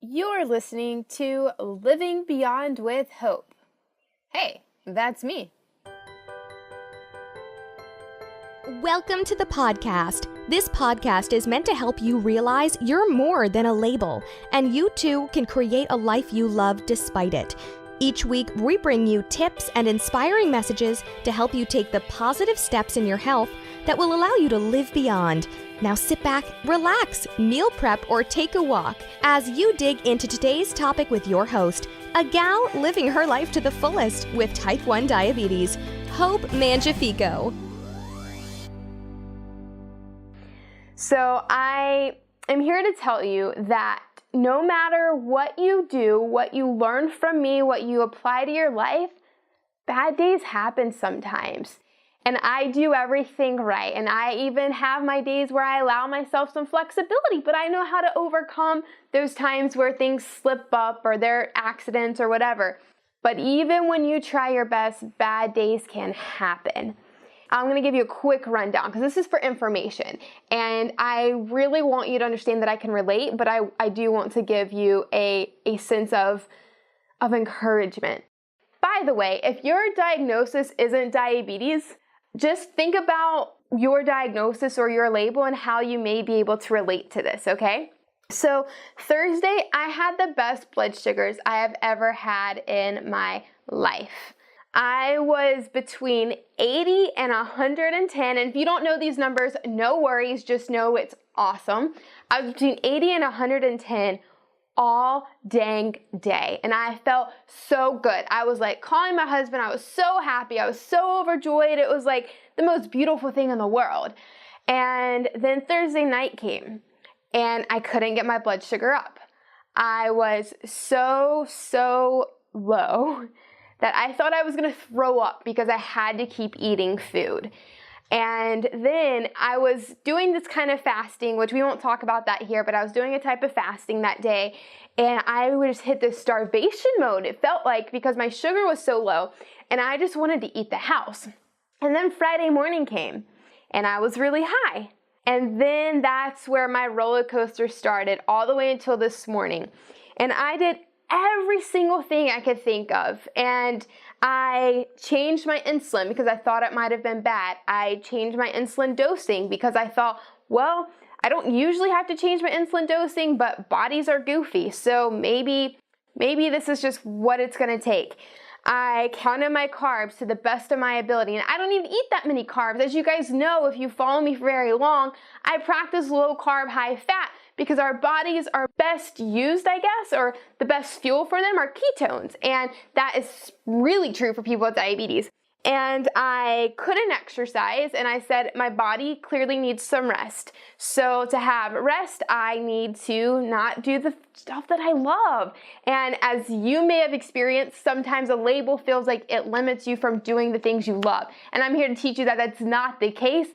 You're listening to Living Beyond with Hope. Hey, that's me. Welcome to the podcast. This podcast is meant to help you realize you're more than a label, and you too can create a life you love despite it. Each week, we bring you tips and inspiring messages to help you take the positive steps in your health that will allow you to live beyond. Now sit back, relax, meal prep, or take a walk as you dig into today's topic with your host, a gal living her life to the fullest with type 1 diabetes, Hope Mangiafico. So I am here to tell you that no matter what you do, what you learn from me, what you apply to your life, bad days happen sometimes. And I do everything right. And I even have my days where I allow myself some flexibility, but I know how to overcome those times where things slip up or there are accidents or whatever. But even when you try your best, bad days can happen. I'm going to give you a quick rundown because this is for information. And I really want you to understand that I can relate, but I do want to give you a sense of encouragement. By the way, if your diagnosis isn't diabetes, just think about your diagnosis or your label and how you may be able to relate to this, okay? So Thursday, I had the best blood sugars I have ever had in my life. I was between 80 and 110, and if you don't know these numbers, no worries, just know it's awesome. I was between 80 and 110 all dang day, and I felt so good. I was like calling my husband, I was so happy, I was so overjoyed, it was like the most beautiful thing in the world. And then Thursday night came, and I couldn't get my blood sugar up. I was so low that I thought I was going to throw up because I had to keep eating food. And then I was doing this kind of fasting, which we won't talk about that here, but I was doing a type of fasting that day, and I would just hit this starvation mode, it felt like, because my sugar was so low, and I just wanted to eat the house. And then Friday morning came, and I was really high. And then that's where my roller coaster started, all the way until this morning. And I did every single thing I could think of. And I changed my insulin because I thought it might have been bad. I changed my insulin dosing because I thought, well, I don't usually have to change my insulin dosing, but bodies are goofy. So maybe this is just what it's going to take. I counted my carbs to the best of my ability, and I don't even eat that many carbs. As you guys know, if you follow me for very long, I practice low carb, high fat because our bodies are best used, I guess, or the best fuel for them are ketones, and that is really true for people with diabetes. And I couldn't exercise, and I said my body clearly needs some rest. So to have rest, I need to not do the stuff that I love. And as you may have experienced, sometimes a label feels like it limits you from doing the things you love. And I'm here to teach you that that's not the case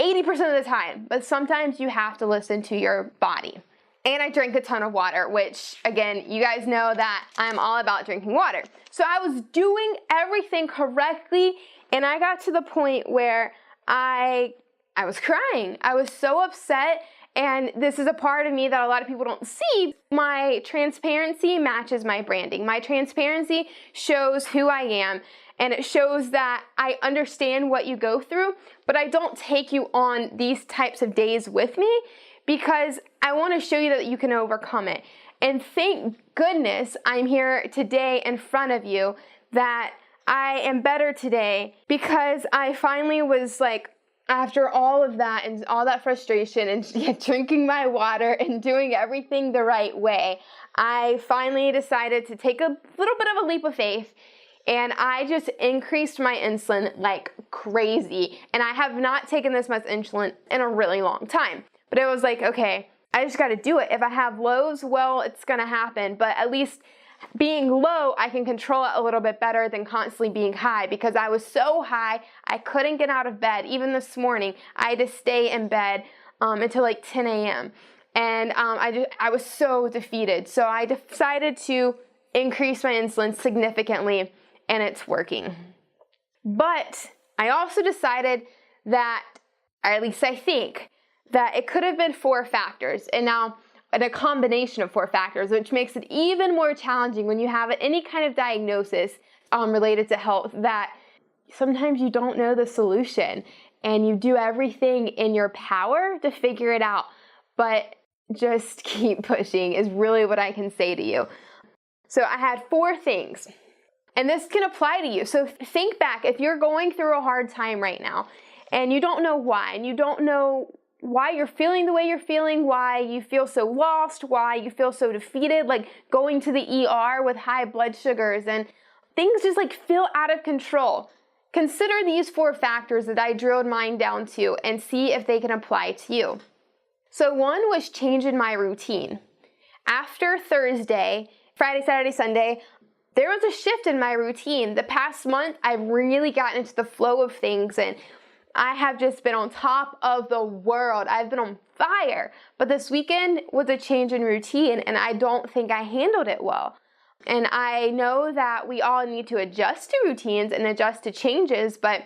80% of the time, but sometimes you have to listen to your body. And I drank a ton of water, which, again, you guys know that I'm all about drinking water. So I was doing everything correctly, and I got to the point where I was crying. I was so upset, and this is a part of me that a lot of people don't see. My transparency matches my branding. My transparency shows who I am, and it shows that I understand what you go through, but I don't take you on these types of days with me, because I want to show you that you can overcome it. And thank goodness I'm here today in front of you, that I am better today, because I finally was like, after all of that and all that frustration and drinking my water and doing everything the right way, I finally decided to take a little bit of a leap of faith, and I just increased my insulin like crazy. And I have not taken this much insulin in a really long time. But it was like, okay, I just got to do it. If I have lows, well, it's going to happen. But at least being low, I can control it a little bit better than constantly being high, because I was so high, I couldn't get out of bed. Even this morning, I had to stay in bed until like 10 a.m. And I was so defeated. So I decided to increase my insulin significantly, and it's working. But I also decided that, or at least I think, that it could have been 4 factors. And now and a combination of 4 factors, which makes it even more challenging when you have any kind of diagnosis related to health, that sometimes you don't know the solution and you do everything in your power to figure it out. But just keep pushing is really what I can say to you. So I had 4 things, and this can apply to you. So think back, if you're going through a hard time right now and you don't know why, and you don't know why you're feeling the way you're feeling, why you feel so lost, why you feel so defeated, like going to the ER with high blood sugars and things just like feel out of control. Consider these 4 factors that I drilled mine down to and see if they can apply to you. So 1 was changing my routine. After Thursday, Friday, Saturday, Sunday, there was a shift in my routine. The past month, I've really gotten into the flow of things, and I have just been on top of the world. I've been on fire. But this weekend was a change in routine, and I don't think I handled it well. And I know that we all need to adjust to routines and adjust to changes, but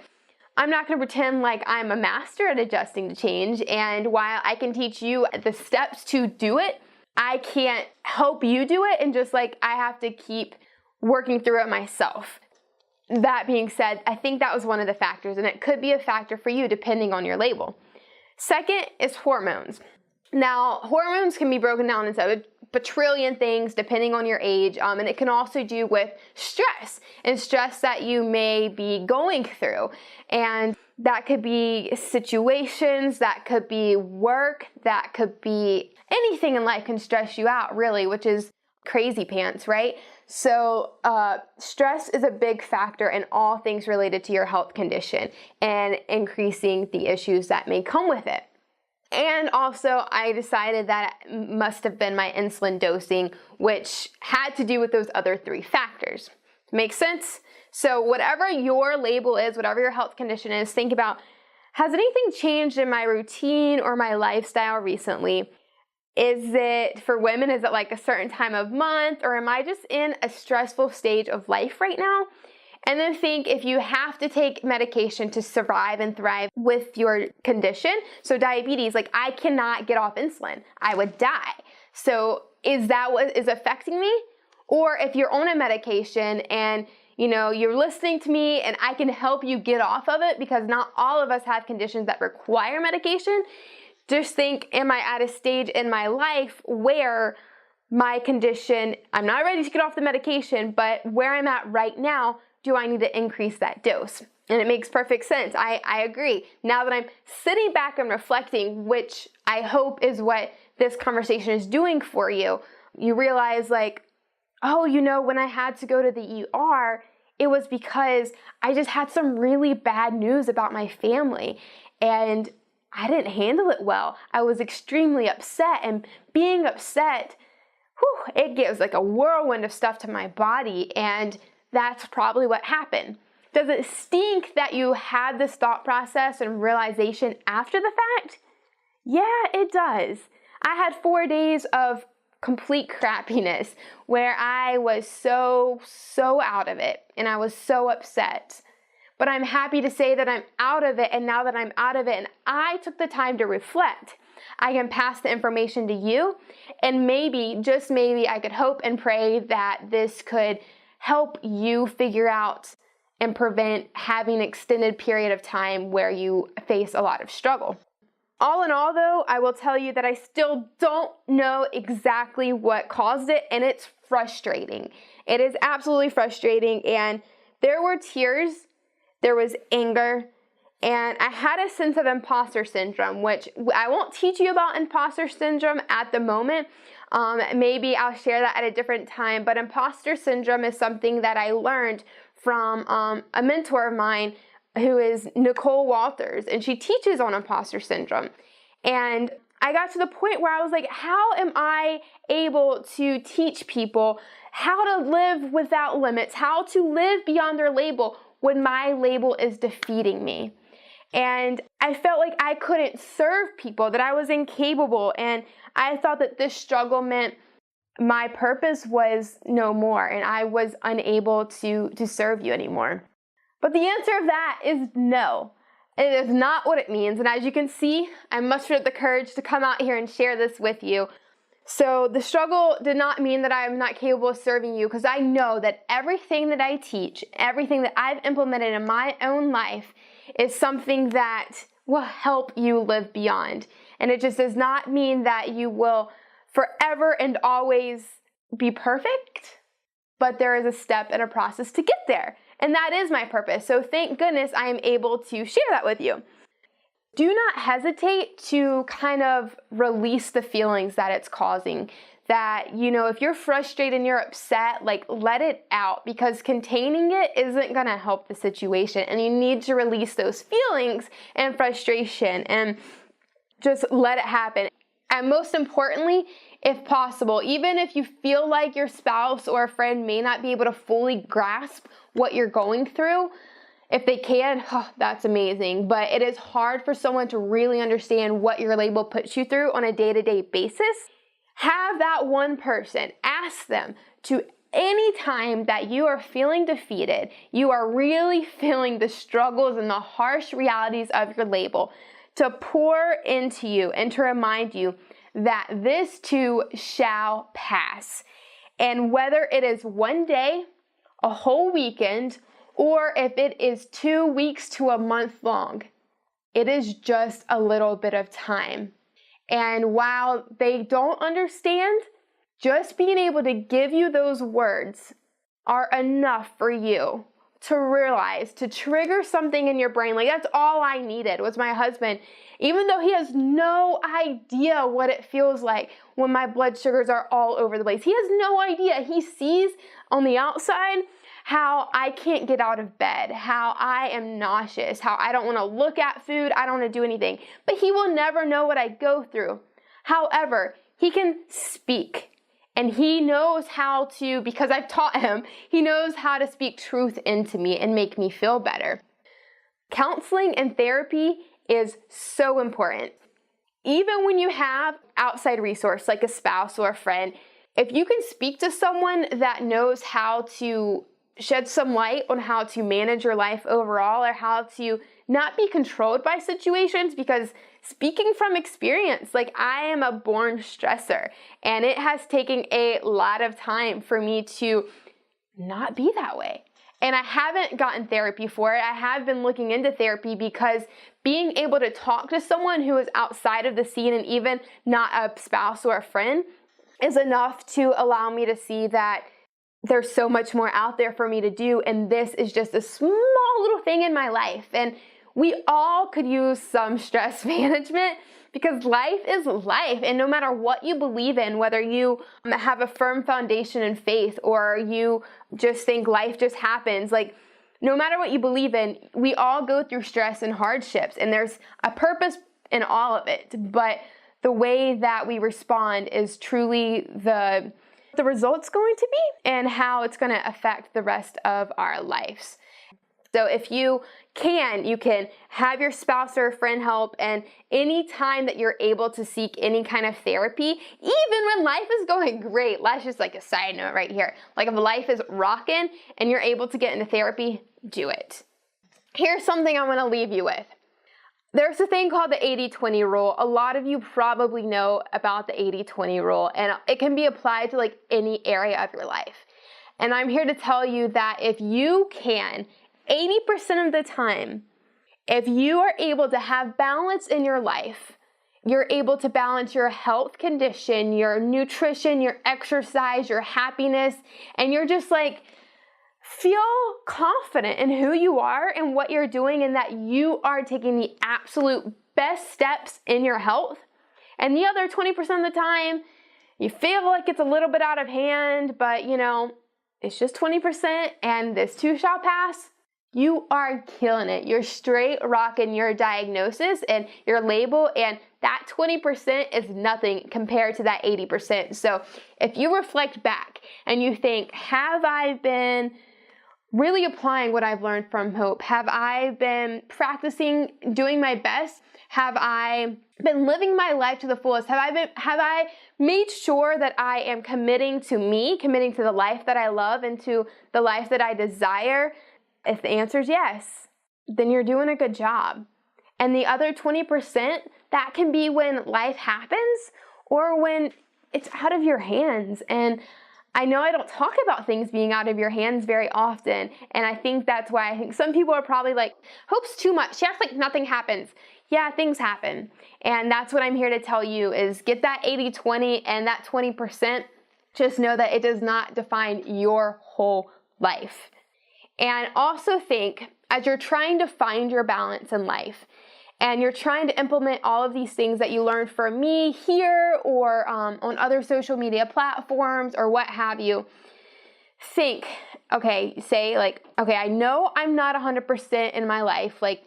I'm not going to pretend like I'm a master at adjusting to change. And while I can teach you the steps to do it, I can't help you do it. And just like I have to keep working through it myself. That being said, I think that was one of the factors, and it could be a factor for you depending on your label. Second is hormones. Now, hormones can be broken down into a bajillion things depending on your age, and it can also do with stress and stress that you may be going through. And that could be situations, that could be work, that could be anything in life can stress you out, really, which is crazy pants, right? So stress is a big factor in all things related to your health condition and increasing the issues that may come with it. And also, I decided that it must have been my insulin dosing, which had to do with those other 3 factors. Make sense? So whatever your label is, whatever your health condition is, think about, has anything changed in my routine or my lifestyle recently? Is it, for women, is it like a certain time of month, or am I just in a stressful stage of life right now? And then think, if you have to take medication to survive and thrive with your condition, so diabetes, like I cannot get off insulin, I would die. So is that what is affecting me? Or if you're on a medication and you're listening to me and I can help you get off of it, because not all of us have conditions that require medication. Just think, am I at a stage in my life where my condition, I'm not ready to get off the medication, but where I'm at right now, do I need to increase that dose? And it makes perfect sense. I agree. Now that I'm sitting back and reflecting, which I hope is what this conversation is doing for you, you realize like, oh, when I had to go to the ER, it was because I just had some really bad news about my family. And I didn't handle it well. I was extremely upset, and being upset, it gives like a whirlwind of stuff to my body, and that's probably what happened. Does it stink that you had this thought process and realization after the fact? Yeah, it does. I had 4 days of complete crappiness where I was so out of it, and I was so upset. But I'm happy to say that I'm out of it, and now that I'm out of it and I took the time to reflect, I can pass the information to you, and maybe, just maybe, I could hope and pray that this could help you figure out and prevent having an extended period of time where you face a lot of struggle. All in all, though, I will tell you that I still don't know exactly what caused it, and it's frustrating. It is absolutely frustrating, and there were tears. There was anger, and I had a sense of imposter syndrome, which I won't teach you about imposter syndrome at the moment. Maybe I'll share that at a different time, but imposter syndrome is something that I learned from a mentor of mine who is Nicole Walters, and she teaches on imposter syndrome. And I got to the point where I was like, how am I able to teach people how to live without limits, how to live beyond their label when my label is defeating me? And I felt like I couldn't serve people, that I was incapable, and I thought that this struggle meant my purpose was no more, and I was unable to serve you anymore. But the answer of that is no. It is not what it means, and as you can see, I mustered the courage to come out here and share this with you. So the struggle did not mean that I am not capable of serving you, because I know that everything that I teach, everything that I've implemented in my own life is something that will help you live beyond. And it just does not mean that you will forever and always be perfect, but there is a step and a process to get there. And that is my purpose. So thank goodness I am able to share that with you. Do not hesitate to kind of release the feelings that it's causing. That, if you're frustrated and you're upset, let it out, because containing it isn't going to help the situation. And you need to release those feelings and frustration and just let it happen. And most importantly, if possible, even if you feel like your spouse or a friend may not be able to fully grasp what you're going through, if they can, that's amazing. But it is hard for someone to really understand what your label puts you through on a day-to-day basis. Have that one person, ask them to, any time that you are feeling defeated, you are really feeling the struggles and the harsh realities of your label, to pour into you and to remind you that this too shall pass. And whether it is one day, a whole weekend, or if it is 2 weeks to a month long, it is just a little bit of time. And while they don't understand, just being able to give you those words are enough for you to realize, to trigger something in your brain. That's all I needed was my husband, even though he has no idea what it feels like when my blood sugars are all over the place. He has no idea. He sees on the outside how I can't get out of bed, how I am nauseous, how I don't want to look at food, I don't want to do anything. But he will never know what I go through. However, he can speak. And he knows how to, because I've taught him, he knows how to speak truth into me and make me feel better. Counseling and therapy is so important. Even when you have outside resource like a spouse or a friend, if you can speak to someone that knows how to shed some light on how to manage your life overall, or how to not be controlled by situations, because speaking from experience, I am a born stressor, and it has taken a lot of time for me to not be that way. And I haven't gotten therapy for it. I have been looking into therapy, because being able to talk to someone who is outside of the scene, and even not a spouse or a friend, is enough to allow me to see that there's so much more out there for me to do, and this is just a small little thing in my life. And we all could use some stress management, because life is life. And no matter what you believe in, whether you have a firm foundation in faith or you just think life just happens, no matter what you believe in, we all go through stress and hardships, and there's a purpose in all of it. But the way that we respond is truly the result's going to be, and how it's going to affect the rest of our lives. So if you can have your spouse or a friend help, and any time that you're able to seek any kind of therapy, even when life is going great. That's just a side note right here. If life is rocking and you're able to get into therapy, do it. Here's something I want to leave you with. There's a thing called the 80-20 rule. A lot of you probably know about the 80-20 rule, and it can be applied to any area of your life. And I'm here to tell you that if you can, 80% of the time, if you are able to have balance in your life, you're able to balance your health condition, your nutrition, your exercise, your happiness, and you're just feel confident in who you are and what you're doing, and that you are taking the absolute best steps in your health. And the other 20% of the time, you feel like it's a little bit out of hand, but it's just 20%, and this too shall pass. You are killing it. You're straight rocking your diagnosis and your label, and that 20% is nothing compared to that 80%. So if you reflect back and you think, have I been really applying what I've learned from Hope? Have I been practicing doing my best? Have I been living my life to the fullest? Have I made sure that I am committing to me, committing to the life that I love and to the life that I desire? If the answer is yes, then you're doing a good job. And the other 20%, that can be when life happens, or when it's out of your hands. And I know I don't talk about things being out of your hands very often, and I think that's why I think some people are probably like, Hope's too much. She acts like nothing happens. Yeah, things happen. And that's what I'm here to tell you is get that 80-20 and that 20%. Just know that it does not define your whole life. And also think, as you're trying to find your balance in life, and you're trying to implement all of these things that you learned from me here or on other social media platforms or what have you, think, say like, okay, I know I'm not 100% in my life, like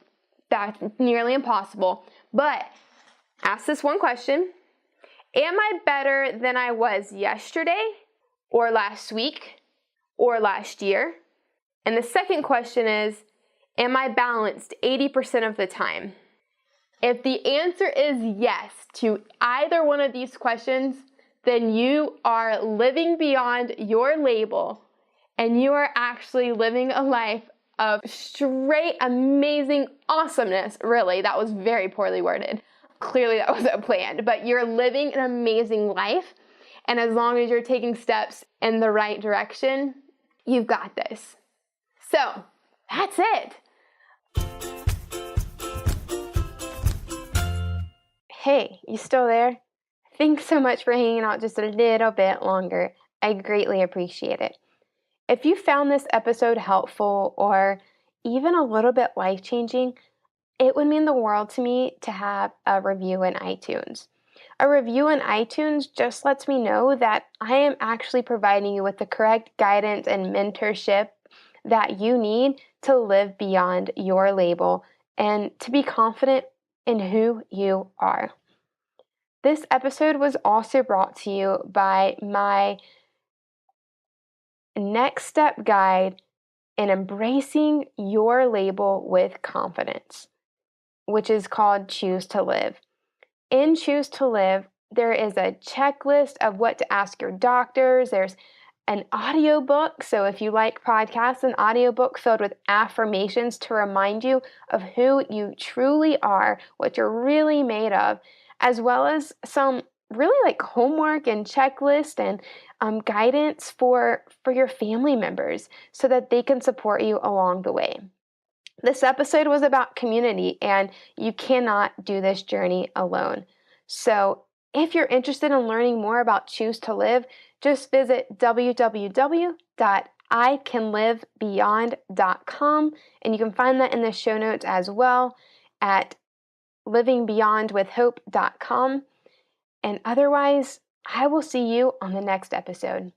that's nearly impossible, but ask this one question: am I better than I was yesterday or last week or last year? And the second question is, am I balanced 80% of the time? If the answer is yes to either one of these questions, then you are living beyond your label and you are actually living a life of straight, amazing awesomeness. Really, that was very poorly worded. Clearly that wasn't planned, but you're living an amazing life. And as long as you're taking steps in the right direction, you've got this. So that's it. Hey, you still there? Thanks so much for hanging out just a little bit longer. I greatly appreciate it. If you found this episode helpful or even a little bit life-changing, it would mean the world to me to have a review in iTunes. A review in iTunes just lets me know that I am actually providing you with the correct guidance and mentorship that you need to live beyond your label and to be confident in who you are. This episode was also brought to you by my next step guide in embracing your label with confidence, which is called Choose to Live. In Choose to Live, there is a checklist of what to ask your doctors. There's an audiobook. So if you like podcasts, an audiobook filled with affirmations to remind you of who you truly are, what you're really made of, as well as some really like homework and checklist and guidance for your family members so that they can support you along the way. This episode was about community, and you cannot do this journey alone. So if you're interested in learning more about Choose to Live, just visit www.icanlivebeyond.com, and you can find that in the show notes as well at livingbeyondwithhope.com. And otherwise, I will see you on the next episode.